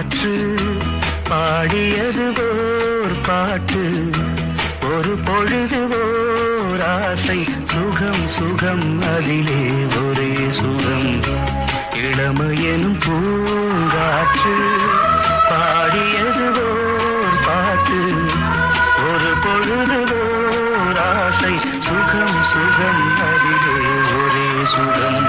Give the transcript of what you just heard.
காற்று பாடியது ஓர் பாட்டு ஒரு பொழுது ஓர் ஆசை சுகம் சுகம் அதிலே ஒரே சுகம் இளமையெனும் பூங்காற்று பாடியது ஓர் பாட்டு ஒரு பொழுது ஓர் ஆசை சுகம் சுகம் அதிலே ஒரே சுகம்